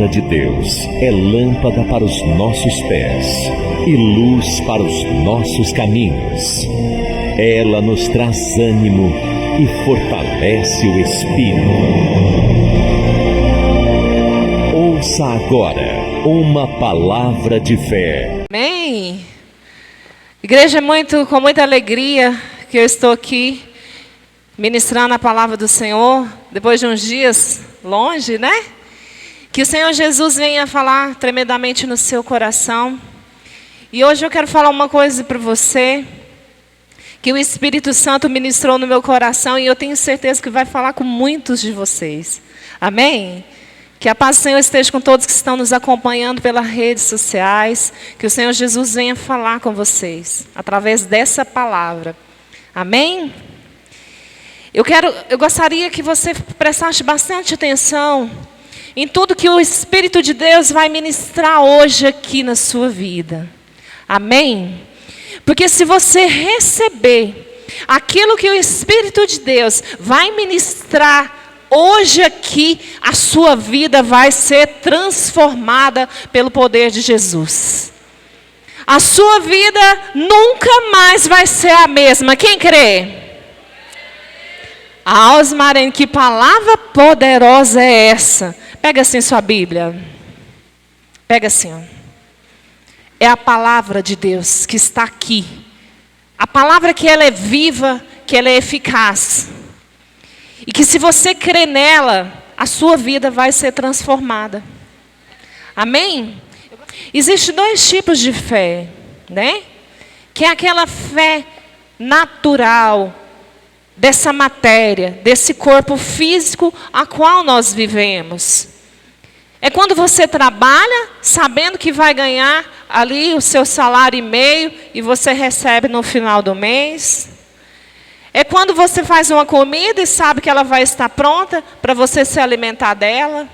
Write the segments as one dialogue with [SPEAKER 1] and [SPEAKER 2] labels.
[SPEAKER 1] Palavra de Deus é lâmpada para os nossos pés e luz para os nossos caminhos. Ela nos traz ânimo e fortalece o espírito. Ouça agora uma palavra de fé.
[SPEAKER 2] Amém. Igreja, com muita alegria que eu estou aqui ministrando a palavra do Senhor, depois de uns dias longe, né? Que o Senhor Jesus venha falar tremendamente no seu coração. E hoje eu quero falar uma coisa para você, que o Espírito Santo ministrou no meu coração, e eu tenho certeza que vai falar com muitos de vocês. Amém? Que a paz do Senhor esteja com todos que estão nos acompanhando pelas redes sociais. Que o Senhor Jesus venha falar com vocês, através dessa palavra. Amém? Eu gostaria que você prestasse bastante atenção em tudo que o Espírito de Deus vai ministrar hoje aqui na sua vida. Amém? Porque se você receber aquilo que o Espírito de Deus vai ministrar hoje aqui, a sua vida vai ser transformada pelo poder de Jesus. A sua vida nunca mais vai ser a mesma. Quem crê? Osmarene, que palavra poderosa é essa? Pega assim sua Bíblia. Pega assim, ó. É a palavra de Deus que está aqui. A palavra que ela é viva, que ela é eficaz. E que se você crer nela, a sua vida vai ser transformada. Amém? Existem dois tipos de fé, né? Que é aquela fé natural, dessa matéria, desse corpo físico a qual nós vivemos. É quando você trabalha, sabendo que vai ganhar ali o seu salário e meio, e você recebe no final do mês. É quando você faz uma comida e sabe que ela vai estar pronta para você se alimentar dela.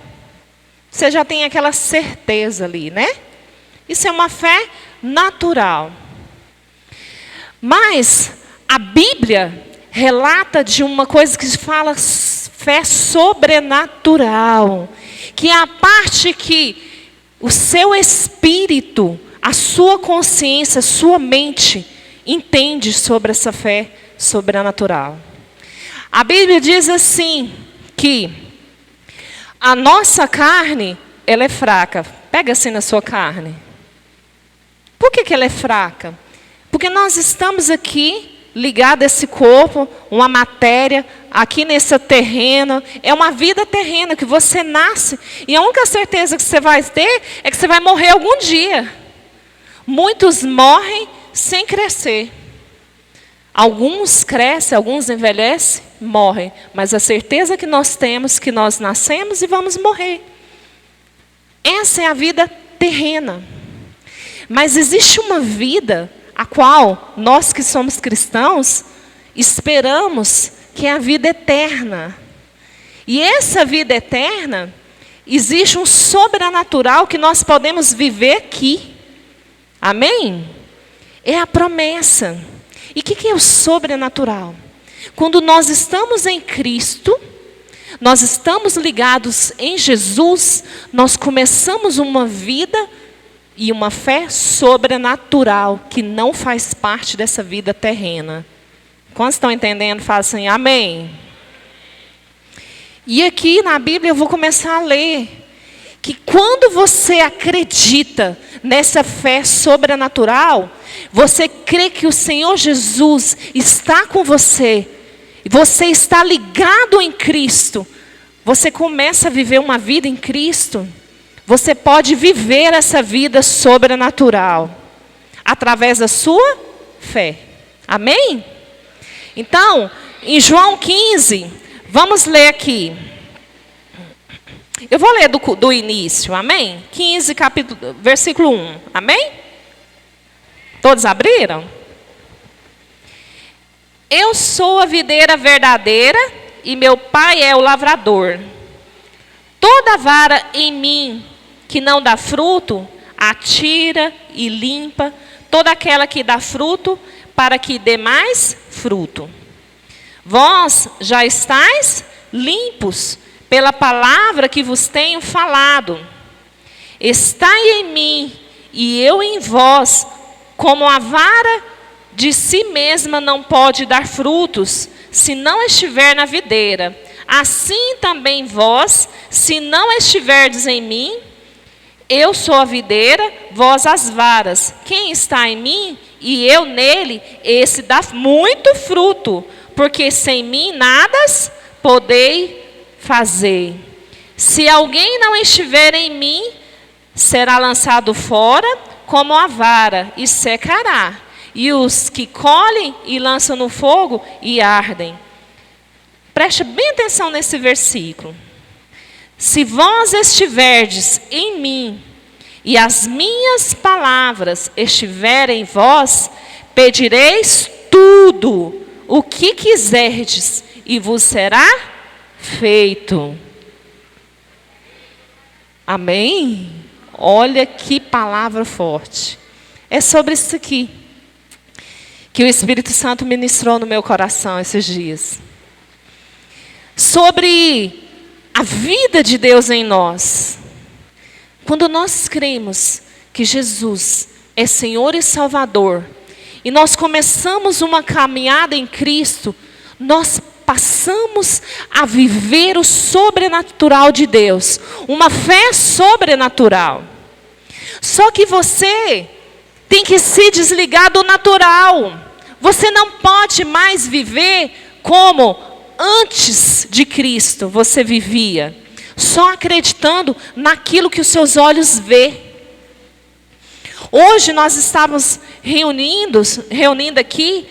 [SPEAKER 2] Você já tem aquela certeza ali, né? Isso é uma fé natural. Mas a Bíblia relata de uma coisa que se fala fé sobrenatural. Que é a parte que o seu espírito, a sua consciência, a sua mente entende sobre essa fé sobrenatural. A Bíblia diz assim, que a nossa carne, ela é fraca. Pega assim na sua carne. Por que ela é fraca? Porque nós estamos aqui ligados a esse corpo, uma matéria, aqui nesse terreno. É uma vida terrena que você nasce. E a única certeza que você vai ter é que você vai morrer algum dia. Muitos morrem sem crescer. Alguns crescem, alguns envelhecem, morrem. Mas a certeza que nós temos que nós nascemos e vamos morrer. Essa é a vida terrena. Mas existe uma vida a qual nós que somos cristãos esperamos, que é a vida eterna. E essa vida eterna, existe um sobrenatural que nós podemos viver aqui. Amém? É a promessa. E o que é o sobrenatural? Quando nós estamos em Cristo, nós estamos ligados em Jesus, nós começamos uma vida e uma fé sobrenatural, que não faz parte dessa vida terrena. Quantos estão entendendo? Fala assim, amém. E aqui na Bíblia eu vou começar a ler, que quando você acredita nessa fé sobrenatural, você crê que o Senhor Jesus está com você, e você está ligado em Cristo, você começa a viver uma vida em Cristo. Você pode viver essa vida sobrenatural através da sua fé. Amém? Então, em João 15, vamos ler aqui. Eu vou ler do início, amém? 15, versículo 1, amém? Todos abriram? Eu sou a videira verdadeira e meu pai é o lavrador. Toda vara em mim que não dá fruto, atira e limpa toda aquela que dá fruto, para que dê mais fruto. Vós já estáis limpos pela palavra que vos tenho falado. estai em mim e eu em vós, como a vara de si mesma não pode dar frutos, se não estiver na videira, assim também vós, se não estiverdes em mim, eu sou a videira, vós as varas. Quem está em mim e eu nele, esse dá muito fruto, porque sem mim nada podei fazer. Se alguém não estiver em mim, será lançado fora como a vara e secará. E os que colhem e lançam no fogo e ardem. Preste bem atenção nesse versículo. Se vós estiverdes em mim e as minhas palavras estiverem em vós, pedireis tudo o que quiserdes e vos será feito. Amém? Olha que palavra forte. É sobre isso aqui que o Espírito Santo ministrou no meu coração esses dias. Sobre a vida de Deus em nós. Quando nós cremos que Jesus é Senhor e Salvador, e nós começamos uma caminhada em Cristo, nós passamos a viver o sobrenatural de Deus, uma fé sobrenatural. Só que você tem que se desligar do natural. Você não pode mais viver como antes de Cristo você vivia, só acreditando naquilo que os seus olhos vê. Hoje nós estávamos reunindo aqui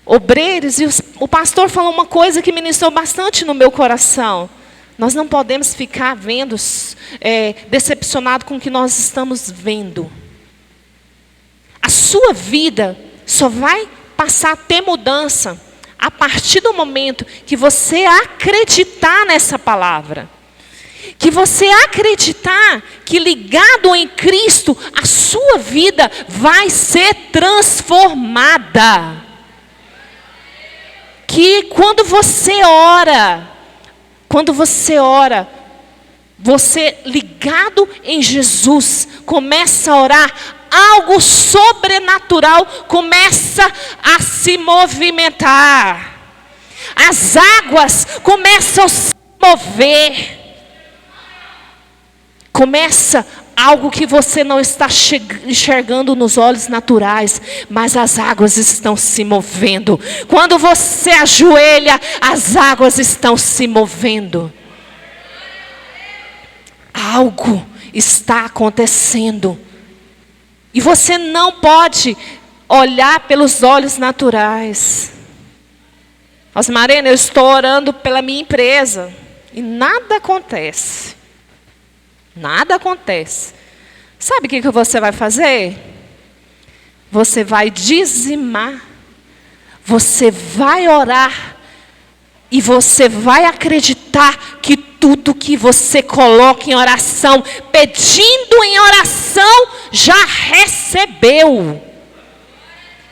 [SPEAKER 2] obreiros, e o pastor falou uma coisa que ministrou bastante no meu coração. Nós não podemos ficar decepcionado com o que nós estamos vendo. A sua vida só vai passar a ter mudança a partir do momento que você acreditar nessa palavra. Que você acreditar que ligado em Cristo, a sua vida vai ser transformada. Que quando você ora, você ligado em Jesus, começa a orar, algo sobrenatural começa a se movimentar. As águas começam a se mover. Começa algo que você não está enxergando nos olhos naturais, mas as águas estão se movendo. Quando você ajoelha, as águas estão se movendo. Algo está acontecendo. E você não pode olhar pelos olhos naturais. Osmarena, eu estou orando pela minha empresa e nada acontece. Nada acontece. Sabe o que você vai fazer? Você vai dizimar. Você vai orar. E você vai acreditar que tudo que você coloca em oração, pedindo em oração, já recebeu.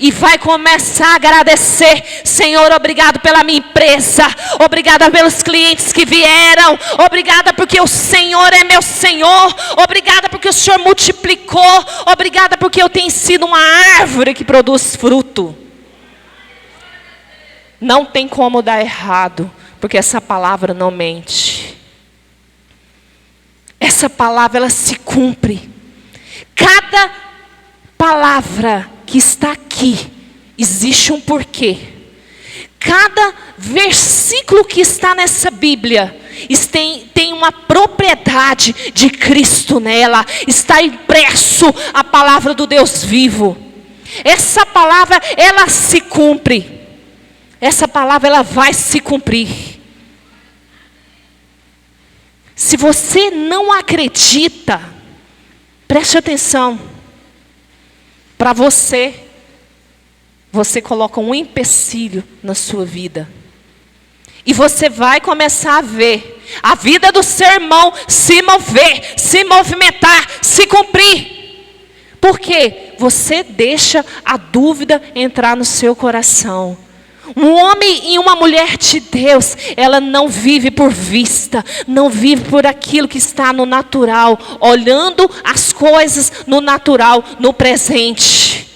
[SPEAKER 2] E vai começar a agradecer. Senhor, obrigado pela minha empresa. Obrigada pelos clientes que vieram. Obrigada porque o Senhor é meu Senhor. Obrigada porque o Senhor multiplicou. Obrigada porque eu tenho sido uma árvore que produz fruto. Não tem como dar errado, porque essa palavra não mente. Essa palavra, ela se cumpre. Cada palavra que está aqui, existe um porquê. Cada versículo que está nessa Bíblia, tem uma propriedade de Cristo nela. Está impresso a palavra do Deus vivo. Essa palavra, ela se cumpre. Essa palavra, ela vai se cumprir. Se você não acredita, preste atenção. Para você coloca um empecilho na sua vida. E você vai começar a ver a vida do seu irmão se mover, se movimentar, se cumprir. Por quê? Você deixa a dúvida entrar no seu coração. Um homem e uma mulher de Deus, ela não vive por vista, não vive por aquilo que está no natural, olhando as coisas no natural, no presente.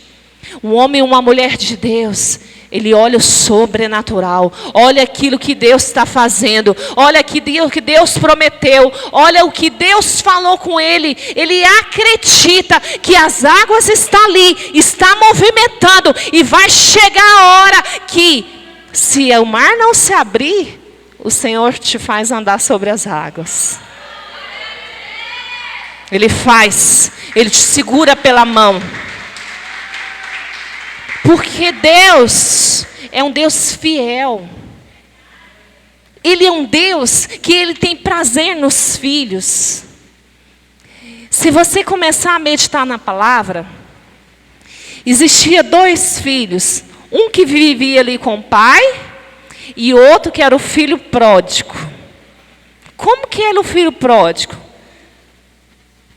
[SPEAKER 2] Um homem e uma mulher de Deus, ele olha o sobrenatural, olha aquilo que Deus está fazendo, olha aquilo que Deus prometeu, olha o que Deus falou com ele. Ele acredita que as águas estão ali, está movimentando, e vai chegar a hora que, se o mar não se abrir, o Senhor te faz andar sobre as águas. Ele te segura pela mão. Porque Deus é um Deus fiel. Ele é um Deus que Ele tem prazer nos filhos. Se você começar a meditar na palavra, existia 2 filhos. Um que vivia ali com o pai e outro que era o filho pródigo. Como que era o filho pródigo?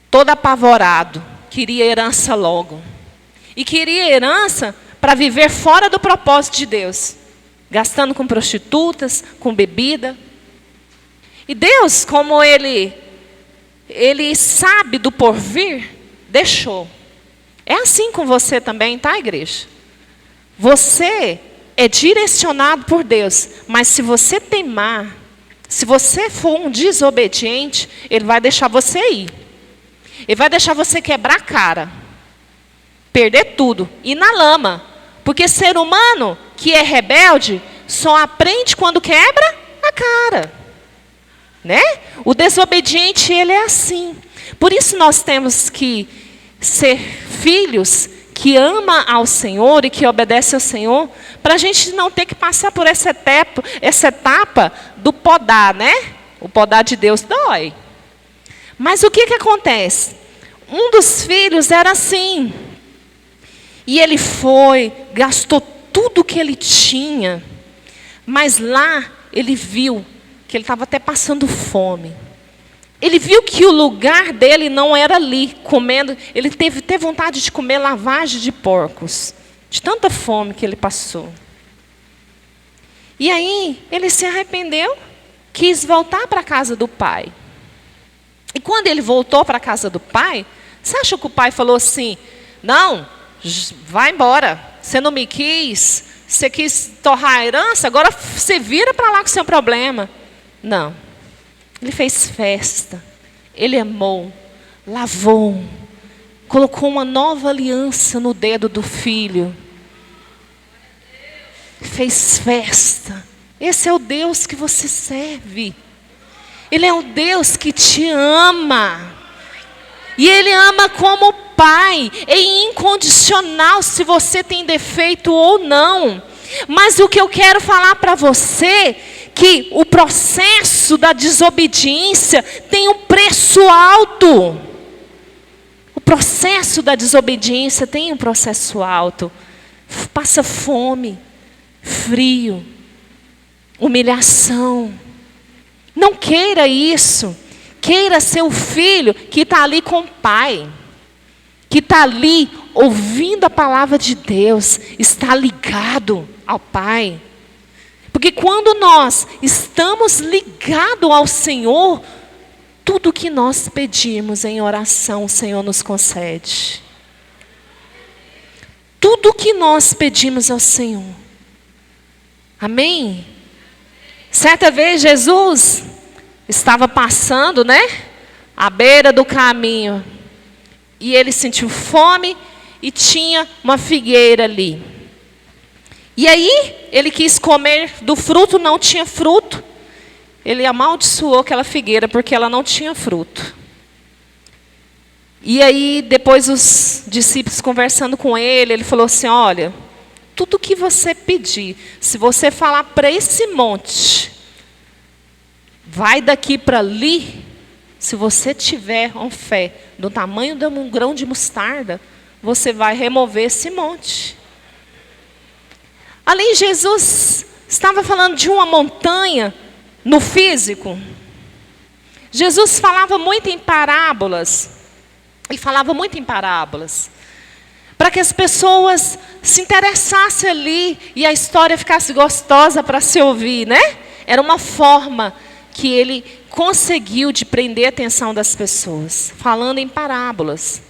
[SPEAKER 2] Todo apavorado, queria herança logo. E queria herança para viver fora do propósito de Deus, gastando com prostitutas, com bebida. E Deus, como Ele sabe do porvir, deixou. É assim com você também, tá, igreja? Você é direcionado por Deus, mas se você teimar, se você for um desobediente, Ele vai deixar você ir. Ele vai deixar você quebrar a cara, perder tudo, ir na lama. Porque ser humano que é rebelde só aprende quando quebra a cara, né? O desobediente, ele é assim. Por isso nós temos que ser filhos que ama ao Senhor e que obedece ao Senhor, para a gente não ter que passar por essa etapa do podar, né? O podar de Deus dói. Mas o que acontece? Um dos filhos era assim. E ele foi, gastou tudo que ele tinha. Mas lá ele viu que ele estava até passando fome. Ele viu que o lugar dele não era ali, comendo. Ele teve vontade de comer lavagem de porcos, de tanta fome que ele passou. E aí ele se arrependeu, quis voltar para a casa do pai. E quando ele voltou para a casa do pai, você acha que o pai falou assim: não, vai embora, você não me quis, você quis torrar a herança, agora você vira para lá com o seu problema. Não. Ele fez festa, ele amou, lavou, colocou uma nova aliança no dedo do filho. Fez festa. Esse é o Deus que você serve. Ele é o Deus que te ama. E Ele ama como Pai, é incondicional se você tem defeito ou não. Mas o que eu quero falar para você, que o processo da desobediência tem um preço alto. O processo da desobediência tem um processo alto. Passa fome, frio, humilhação. Não queira isso. Queira ser o filho que está ali com o pai, que está ali ouvindo a palavra de Deus, está ligado ao Pai. Porque quando nós estamos ligados ao Senhor, tudo que nós pedimos em oração, o Senhor nos concede. Tudo que nós pedimos ao Senhor. Amém? Certa vez Jesus estava passando, né, à beira do caminho. E ele sentiu fome e tinha uma figueira ali. E aí, ele quis comer do fruto, não tinha fruto. Ele amaldiçoou aquela figueira porque ela não tinha fruto. E aí, depois os discípulos conversando com ele, ele falou assim: olha, tudo que você pedir, se você falar para esse monte, vai daqui para ali, se você tiver uma fé do tamanho de um grão de mostarda, você vai remover esse monte. Ali Jesus estava falando de uma montanha no físico. Jesus falava muito em parábolas. Ele falava muito em parábolas. para que as pessoas se interessassem ali e a história ficasse gostosa para se ouvir, né? Era uma forma que ele conseguiu de prender a atenção das pessoas, falando em parábolas.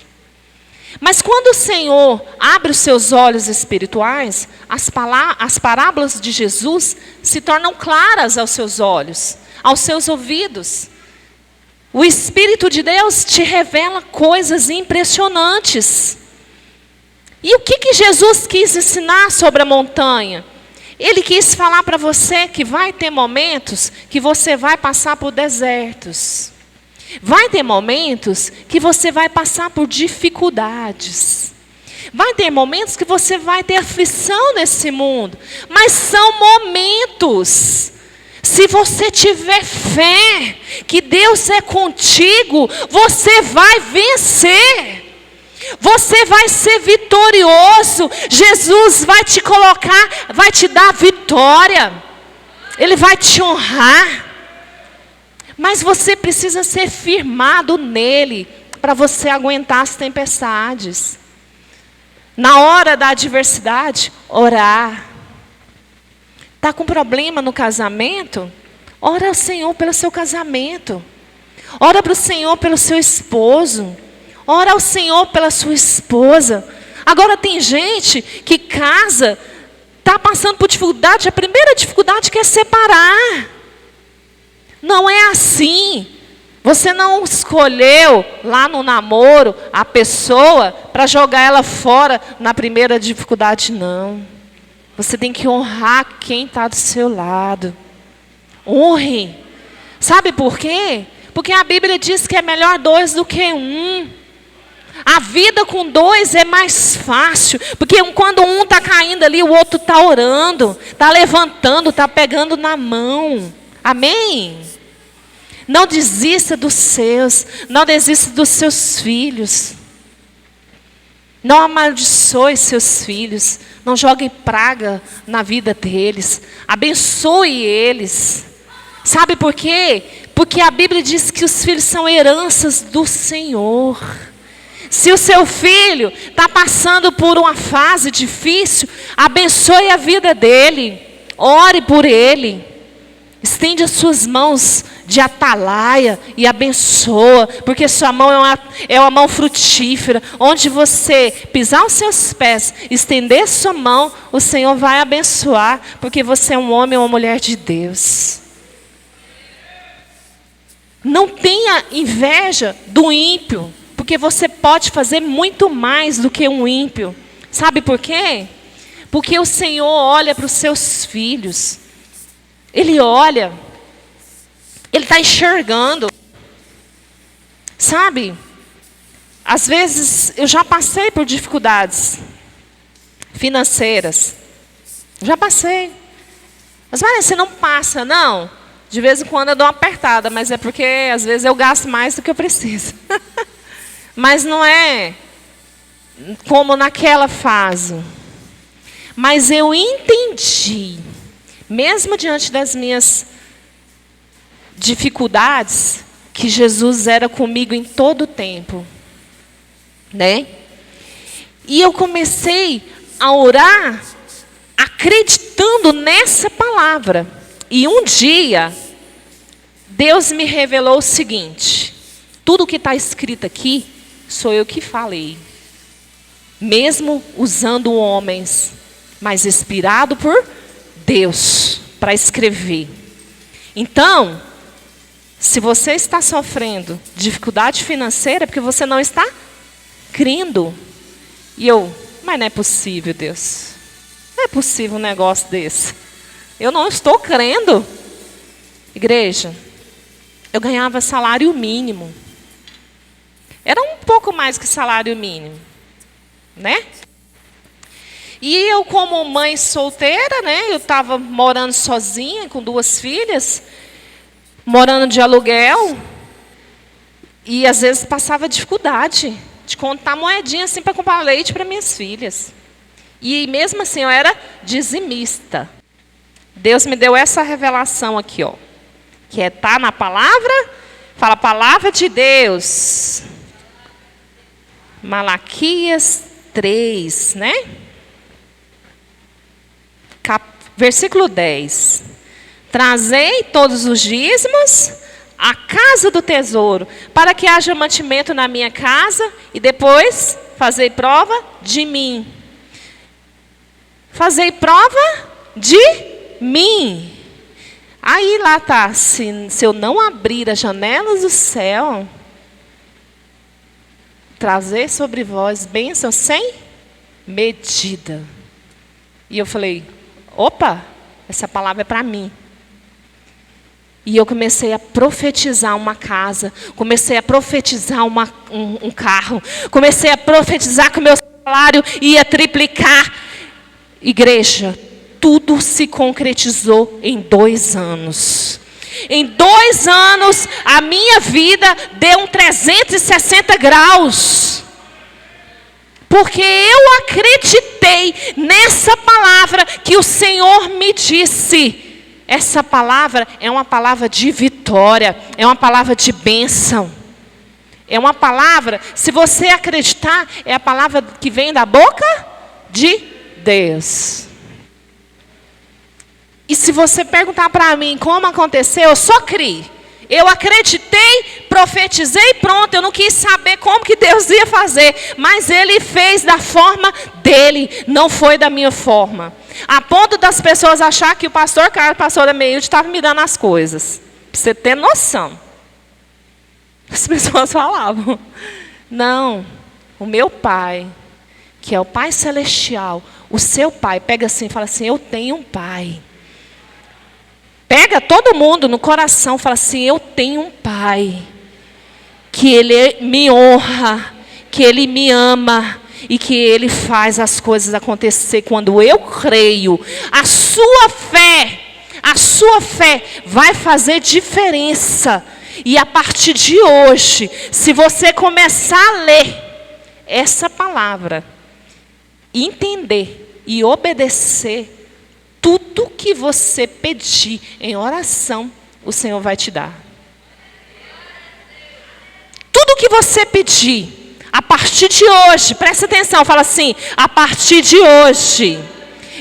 [SPEAKER 2] Mas quando o Senhor abre os seus olhos espirituais, as parábolas de Jesus se tornam claras aos seus olhos, aos seus ouvidos. O Espírito de Deus te revela coisas impressionantes. E o que Jesus quis ensinar sobre a montanha? Ele quis falar para você que vai ter momentos que você vai passar por desertos. Vai ter momentos que você vai passar por dificuldades. Vai ter momentos que você vai ter aflição nesse mundo. Mas são momentos. Se você tiver fé que Deus é contigo, você vai vencer. Você vai ser vitorioso. Jesus vai te colocar, vai te dar vitória. Ele vai te honrar. Mas você precisa ser firmado nele para você aguentar as tempestades. Na hora da adversidade, orar. Está com problema no casamento? Ora ao Senhor pelo seu casamento. Ora para o Senhor pelo seu esposo. Ora ao Senhor pela sua esposa. Agora tem gente que casa, está passando por dificuldade, a primeira dificuldade que é separar. Não é assim. Você não escolheu lá no namoro a pessoa para jogar ela fora na primeira dificuldade, não. Você tem que honrar quem está do seu lado. Honre. Sabe por quê? Porque a Bíblia diz que é melhor dois do que um. A vida com dois é mais fácil. Porque quando um está caindo ali, o outro está orando, está levantando, está pegando na mão. Amém? Não desista dos seus. Não desista dos seus filhos. Não amaldiçoe seus filhos. Não jogue praga na vida deles. Abençoe eles. Sabe por quê? Porque a Bíblia diz que os filhos são heranças do Senhor. Se o seu filho está passando por uma fase difícil, abençoe a vida dele. Ore por ele. Estende as suas mãos de atalaia e abençoa, porque sua mão é uma mão frutífera. Onde você pisar os seus pés, estender sua mão, o Senhor vai abençoar, porque você é um homem ou uma mulher de Deus. Não tenha inveja do ímpio, porque você pode fazer muito mais do que um ímpio. Sabe por quê? Porque o Senhor olha para os seus filhos. Ele olha, Ele está enxergando. Sabe, às vezes eu já passei por dificuldades financeiras. Já passei. Mas olha, você não passa, não. De vez em quando eu dou uma apertada, mas é porque às vezes eu gasto mais do que eu preciso. Mas não é como naquela fase. Mas eu entendi. Mesmo diante das minhas dificuldades, que Jesus era comigo em todo o tempo, né? E eu comecei a orar acreditando nessa palavra. E um dia, Deus me revelou o seguinte: tudo que está escrito aqui, sou eu que falei. Mesmo usando homens, mas inspirado por Deus para escrever. Então, se você está sofrendo dificuldade financeira, é porque você não está crendo. E mas não é possível, Deus. Não é possível um negócio desse. Eu não estou crendo. Igreja, eu ganhava salário mínimo. Era um pouco mais que salário mínimo, né? E eu, como mãe solteira, né, eu estava morando sozinha, com 2 filhas, morando de aluguel, e às vezes passava dificuldade de contar moedinha assim para comprar leite para minhas filhas. E mesmo assim eu era dizimista. Deus me deu essa revelação aqui, ó, que tá na palavra, fala a palavra de Deus. Malaquias 3, né? Versículo 10. Trazei todos os dízimos à casa do tesouro, para que haja mantimento na minha casa, e depois fazei prova de mim. Fazei prova de mim. Aí lá está, se eu não abrir as janelas do céu, trazer sobre vós bênção sem medida. E eu falei, opa, essa palavra é para mim. E eu comecei a profetizar uma casa, comecei a profetizar um carro, comecei a profetizar que o meu salário ia triplicar. Igreja, tudo se concretizou em 2 anos. Em 2 anos, a minha vida deu um 360 graus. Porque eu acreditei nessa palavra que o Senhor me disse. Essa palavra é uma palavra de vitória, é uma palavra de bênção. É uma palavra, se você acreditar, é a palavra que vem da boca de Deus. E se você perguntar para mim como aconteceu, eu só criei. Eu acreditei, profetizei, pronto. Eu não quis saber como que Deus ia fazer. Mas Ele fez da forma dEle, não foi da minha forma. A ponto das pessoas achar que o pastor Carlos, pastor Ameilde, estava me dando as coisas. Para você ter noção. As pessoas falavam. Não, o meu pai, que é o Pai Celestial, o seu pai, pega assim e fala assim, eu tenho um pai. Pega todo mundo no coração e fala assim, eu tenho um pai, que ele me honra, que ele me ama, e que ele faz as coisas acontecer quando eu creio. A sua fé vai fazer diferença. E a partir de hoje, se você começar a ler essa palavra, entender e obedecer, tudo que você pedir em oração, o Senhor vai te dar. Tudo que você pedir, a partir de hoje, presta atenção, fala assim, a partir de hoje,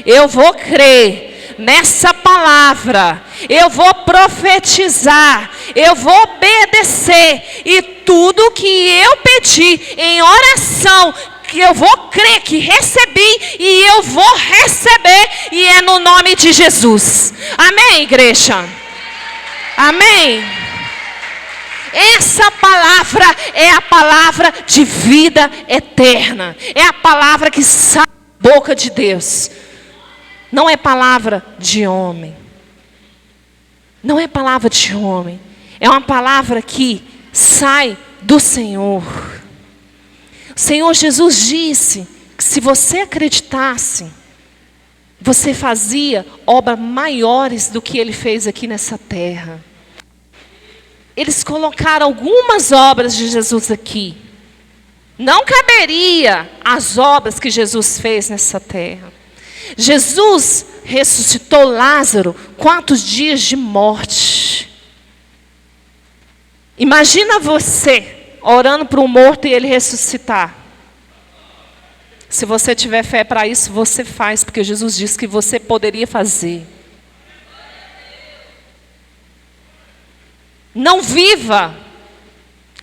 [SPEAKER 2] eu vou crer nessa palavra, eu vou profetizar, eu vou obedecer, e tudo que eu pedir em oração, que eu vou crer que recebi, e eu vou receber, e é no nome de Jesus. Amém, igreja? Amém? Essa palavra é a palavra de vida eterna. É a palavra que sai da boca de Deus. Não é palavra de homem. Não é palavra de homem. É uma palavra que sai do Senhor. O Senhor Jesus disse que se você acreditasse, você fazia obras maiores do que Ele fez aqui nessa terra. Eles colocaram algumas obras de Jesus aqui. Não caberia as obras que Jesus fez nessa terra. Jesus ressuscitou Lázaro 4 dias de morte. Imagina você orando para um morto e ele ressuscitar. Se você tiver fé para isso, você faz, porque Jesus disse que você poderia fazer. Não viva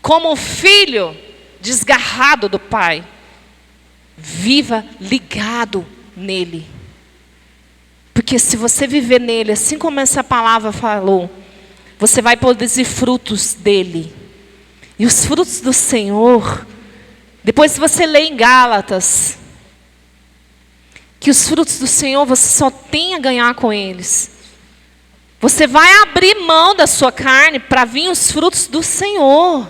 [SPEAKER 2] como um filho desgarrado do Pai. Viva ligado nele. Porque se você viver nele, assim como essa palavra falou, você vai produzir frutos dele. E os frutos do Senhor, depois se você lê em Gálatas, que os frutos do Senhor você só tem a ganhar com eles. Você vai abrir mão da sua carne para vir os frutos do Senhor.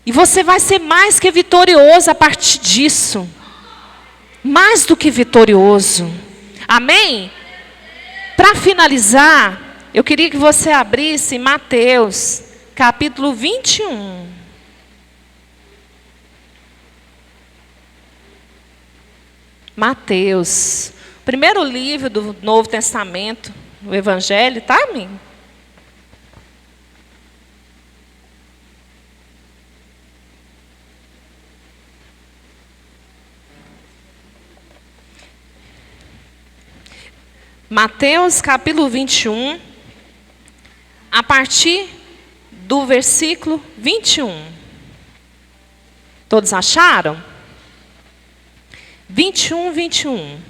[SPEAKER 2] E você vai ser mais que vitorioso a partir disso. Mais do que vitorioso. Amém? Para finalizar, eu queria que você abrisse Mateus, capítulo 21. Mateus, primeiro livro do Novo Testamento, o Evangelho, tá, amigo? Mateus capítulo 21, a partir do versículo 21. Todos acharam? 21.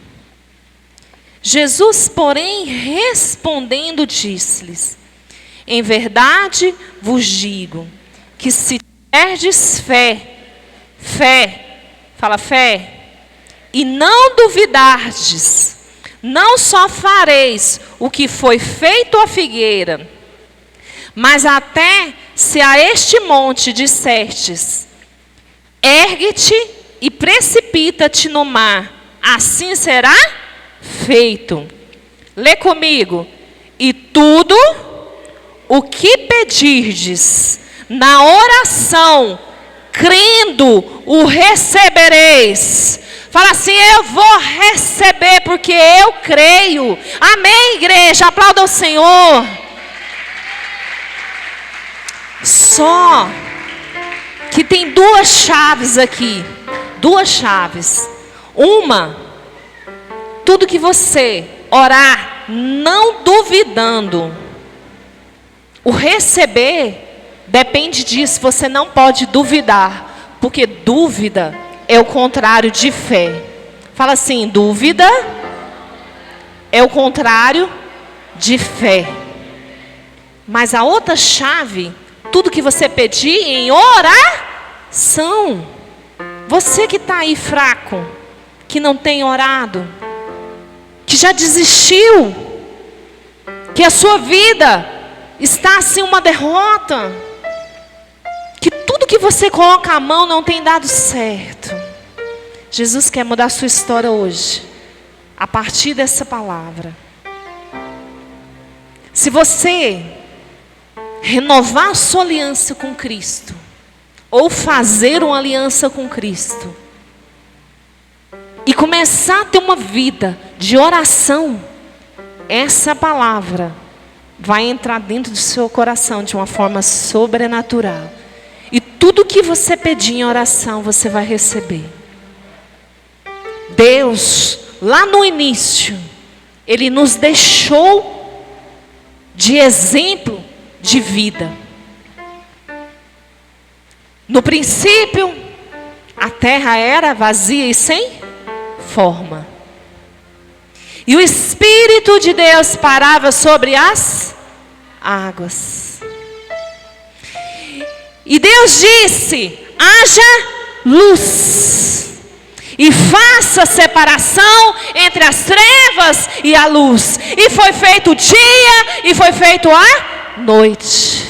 [SPEAKER 2] Jesus, porém, respondendo, disse-lhes: em verdade vos digo, que se tiverdes fé, e não duvidardes, não só fareis o que foi feito à figueira, mas até se a este monte dissertes: ergue-te e precipita-te no mar, assim será feito. Lê comigo. E tudo o que pedirdes na oração, crendo, o recebereis. Fala assim: eu vou receber porque eu creio. Amém, igreja? Aplauda o Senhor. Só que tem duas chaves aqui. Duas chaves. Uma, tudo que você orar não duvidando, o receber depende disso. Você não pode duvidar, porque dúvida é o contrário de fé. Fala assim: dúvida é o contrário de fé. Mas a outra chave, tudo que você pedir em oração. Você que está aí fraco, que não tem orado, que já desistiu, que a sua vida está assim uma derrota, que tudo que você coloca a mão não tem dado certo. Jesus quer mudar a sua história hoje, a partir dessa palavra. Se você renovar a sua aliança com Cristo, ou fazer uma aliança com Cristo, e começar a ter uma vida de oração, essa palavra vai entrar dentro do seu coração de uma forma sobrenatural. E tudo que você pedir em oração, você vai receber. Deus, lá no início, Ele nos deixou de exemplo de vida. No princípio, a terra era vazia e sem forma. E o Espírito de Deus parava sobre as águas. E Deus disse: haja luz. E faça separação entre as trevas e a luz. E foi feito o dia e foi feito a noite.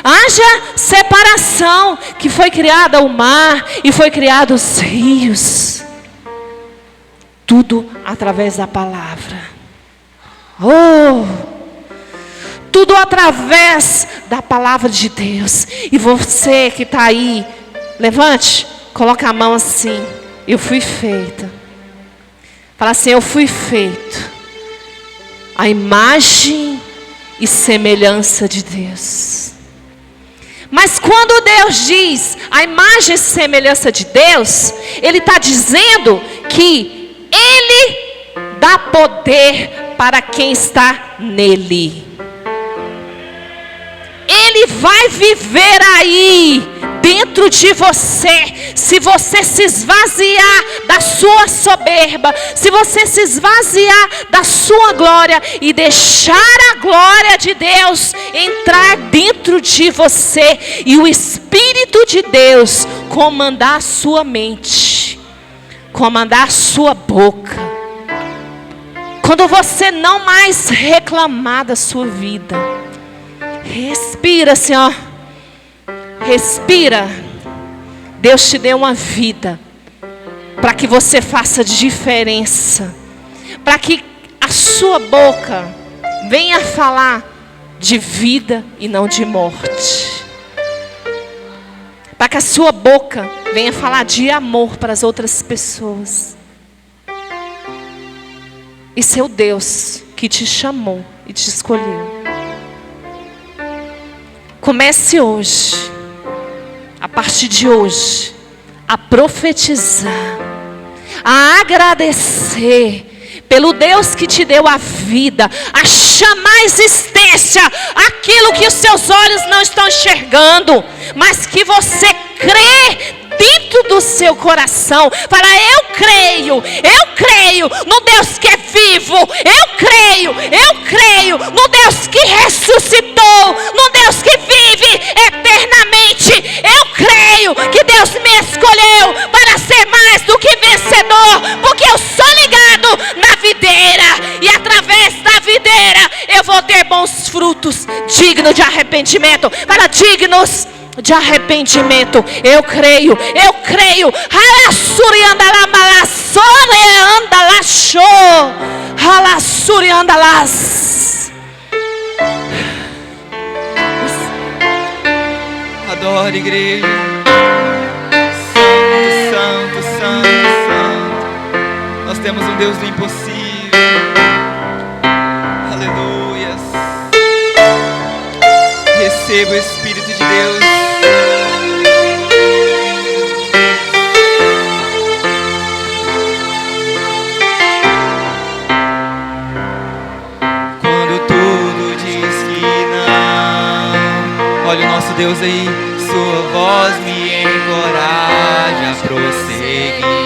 [SPEAKER 2] Haja separação, que foi criada o mar e foi criado os rios. Tudo através da palavra. Tudo através da palavra de Deus. E você que está aí, levante, coloca a mão assim: eu fui feita. Fala assim: eu fui feito à imagem e semelhança de Deus. Mas quando Deus diz a imagem e semelhança de Deus, Ele está dizendo que Ele dá poder para quem está nele. Ele vai viver aí dentro de você. Se você se esvaziar da sua soberba, se você se esvaziar da sua glória e deixar a glória de Deus entrar dentro de você e o Espírito de Deus comandar a sua mente, comandar a sua boca, quando você não mais reclamar da sua vida, respira, Senhor. Respira. Deus te deu uma vida para que você faça diferença, para que a sua boca venha falar de vida e não de morte, para que a sua boca venha falar de amor para as outras pessoas. Esse é o Deus que te chamou e te escolheu. Comece hoje, a partir de hoje, a profetizar, a agradecer pelo Deus que te deu a vida, a chamar à existência aquilo que os seus olhos não estão enxergando, mas que você crê dentro do seu coração. Fala: eu creio no Deus que é vivo, eu creio no Deus que ressuscitou, no Deus que vive eternamente. Eu creio que Deus me escolheu para ser mais do que vencedor, porque eu sou ligado na videira, e através da videira eu vou ter bons frutos, dignos de arrependimento. Fala: dignos de arrependimento. Eu creio. Halassuri andala malassore andala show. Halassuri andalas.
[SPEAKER 3] Adore, igreja. Santo, santo, santo. Nós temos um Deus do impossível. Aleluias. Receba o Espírito de Deus. Olha o nosso Deus aí, sua voz me encoraja a prosseguir.